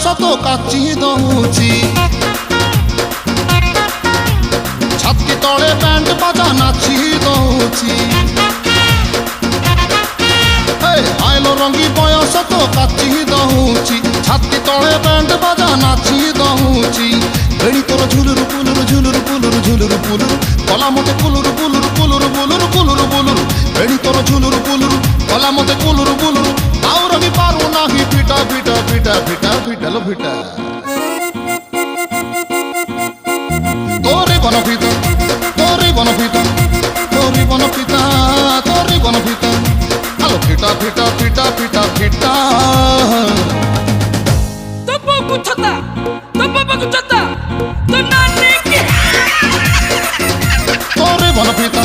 তো কাচি দউছি ছাতি তলে ব্যান্ড বাজা নাচি দউছি আইলো রঙ্গি বয়স তো কাচি দউছি ছাতি তলে ব্যান্ড বাজা নাচি দউছি বেড়ি তোর ঝুলুর পুলুর ঝুলুর পুলুর ঝুলুর পুলুর কলা মতে কুলুর পুলুর কুলুর বুলুর কুলুর বুলুর বেড়ি তোর ঝুলুর পুলুর কলা মতে কুলুর বুলুর তাও রবি পারু নাহি পিটা পিটা পিটা পিটা পিটালো পিটা তোরে বনপিতা তোরে বনপিতা তোরে বনপিতা তোরে বনপিতা আলো পিটা পিটা পিটা পিটা পিটা তো বাবু ছতা তো বাবু ছতা তো নানি কি তোরে বনপিতা